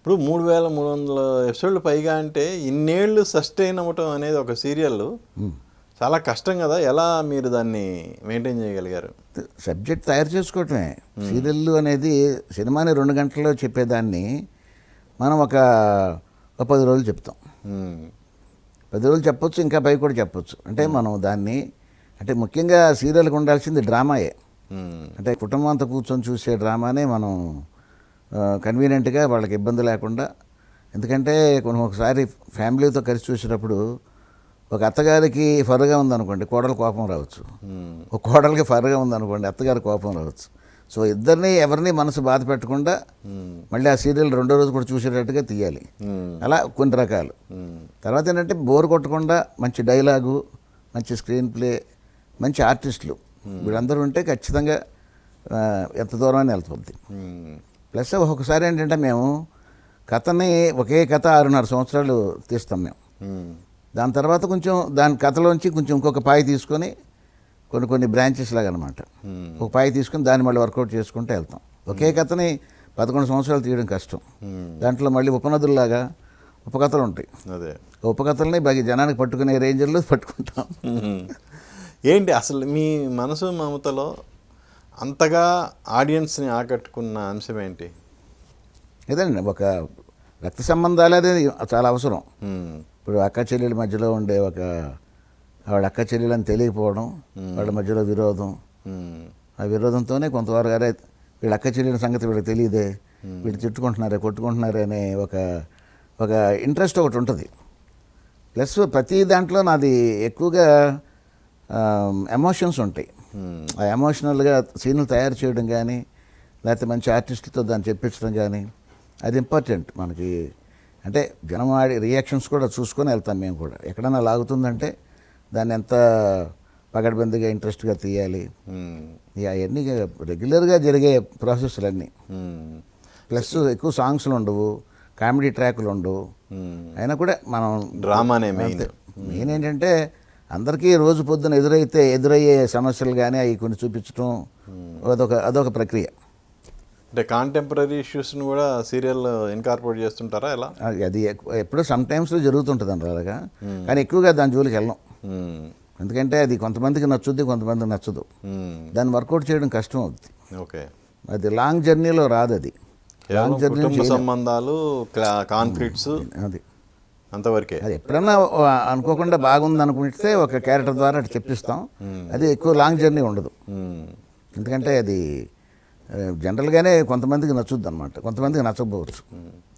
ఇప్పుడు 3300 ఎపిసోడ్లు పైగా అంటే ఇన్నేళ్ళు సస్టైన్ అవ్వటం అనేది ఒక సీరియల్ చాలా కష్టం కదా. ఎలా మీరు దాన్ని మెయింటైన్ చేయగలిగారు? సబ్జెక్ట్ తయారు చేసుకోవటమే. సీరియల్ అనేది సినిమాని 2 గంటల్లో చెప్పేదాన్ని మనం ఒక 10 రోజులు చెప్తాం. 10 రోజులు చెప్పొచ్చు, ఇంకా పై కూడా చెప్పొచ్చు. అంటే మనం దాన్ని అంటే ముఖ్యంగా సీరియల్కి ఉండాల్సింది డ్రామాయే. అంటే కుటుంబం అంతా కూర్చొని చూసే డ్రామానే మనం కన్వీనియంట్గా వాళ్ళకి ఇబ్బంది లేకుండా. ఎందుకంటే ఒకసారి ఫ్యామిలీతో కలిసి చూసేటప్పుడు ఒక అత్తగారికి ఫర్గా ఉందనుకోండి, కోడలు కోపం రావచ్చు. ఒక కోడలికి ఫర్గా ఉందనుకోండి, అత్తగారి కోపం రావచ్చు. సో ఇద్దరిని ఎవరిని మనసు బాధ పెట్టకుండా మళ్ళీ ఆ సీరియల్ 2వ రోజు కూడా చూసేటట్టుగా తీయాలి. అలా కొన్ని రకాలు. తర్వాత ఏంటంటే బోర్ కొట్టకుండా మంచి డైలాగు, మంచి స్క్రీన్ ప్లే, మంచి ఆర్టిస్టులు వీళ్ళందరూ ఉంటే ఖచ్చితంగా ఎంత దూరమైనా వెళ్తుంది. ప్లస్ ఒక్కొక్కసారి ఏంటంటే మేము కథని ఒకే కథ 6.5 సంవత్సరాలు తీస్తాం మేము. దాని తర్వాత కొంచెం దాని కథలోంచి కొంచెం ఇంకొక పాయి తీసుకొని కొన్ని బ్రాంచెస్ లాగా అనమాట. ఒక పాయి తీసుకొని దాన్ని మళ్ళీ వర్కౌట్ చేసుకుంటూ వెళ్తాం. ఒకే కథని 11 సంవత్సరాలు తీయడం కష్టం. దాంట్లో మళ్ళీ ఉపనదుల్లాగా ఉపకథలు ఉంటాయి. అదే ఉపకథల్ని బాగా జనానికి పట్టుకునే రేంజర్లో పట్టుకుంటాం. ఏంటి అసలు మీ మనసు మమతలో అంతగా ఆడియన్స్ని ఆకట్టుకున్న అంశం ఏంటి? ఏదండి ఒక రక్త సంబంధాలు అనేది చాలా అవసరం. ఇప్పుడు అక్క చెల్లెల మధ్యలో ఉండే ఆవిడ అక్క చెల్లెలని తెలియకపోవడం, వాళ్ళ మధ్యలో విరోధం, ఆ విరోధంతోనే కొంతవరకు అరే వీళ్ళ అక్క చెల్లెల సంగతి వీళ్ళకి తెలియదే, వీళ్ళు తిట్టుకుంటున్నారే కొట్టుకుంటున్నారే అనే ఒక ఇంట్రెస్ట్ ఒకటి ఉంటుంది. ప్లస్ ప్రతి దాంట్లో నాది ఎక్కువగా ఎమోషన్స్ ఉంటాయి. ఆ ఎమోషనల్గా సీన్లు తయారు చేయడం కానీ, లేకపోతే మంచి ఆర్టిస్టులతో దాన్ని చెప్పించడం కానీ అది ఇంపార్టెంట్ మనకి. అంటే జనం ఆడి రియాక్షన్స్ కూడా చూసుకొని వెళ్తాం మేము కూడా. ఎక్కడైనా లాగుతుందంటే దాన్ని ఎంత పగడ్బందీగా ఇంట్రెస్ట్గా తీయాలి. అవన్నీ రెగ్యులర్గా జరిగే ప్రాసెస్లన్నీ. ప్లస్ ఎక్కువ సాంగ్స్లు ఉండవు, కామెడీ ట్రాక్లు ఉండవు. అయినా కూడా మనం డ్రామానే మెయిన్ ఏంటంటే అందరికీ రోజు పొద్దున ఎదురయ్యే సమస్యలు కానీ అవి కొన్ని చూపించడం అదొక ప్రక్రియ. అంటే కాంటెంపరీ ఇష్యూస్ని కూడా సీరియల్ ఇన్కార్పొరేట్ చేస్తుంటారా ఎలా? అది ఎప్పుడో సమ్ టైమ్స్లో జరుగుతుంటుంది అంటారు అలాగా. కానీ ఎక్కువగా దాని జోలికి వెళ్ళం. ఎందుకంటే అది కొంతమందికి నచ్చుద్ది, కొంతమందికి నచ్చదు. దాన్ని వర్కౌట్ చేయడం కష్టం అవుతుంది. ఓకే, అది లాంగ్ జర్నీలో రాదు. అది లాంగ్ జర్నీ సంబంధాలు కాన్ఫ్లిక్ట్స్ అది అంతవరకే. అది ఎప్పుడన్నా అనుకోకుండా బాగుంది అనుకుంటే ఒక క్యారెక్టర్ ద్వారా అటు చెప్పిస్తాం. అది ఎక్కువ లాంగ్ జర్నీ ఉండదు. ఎందుకంటే అది జనరల్గానే కొంతమందికి నచ్చుద్ది అనమాట, కొంతమందికి నచ్చకపోవచ్చు.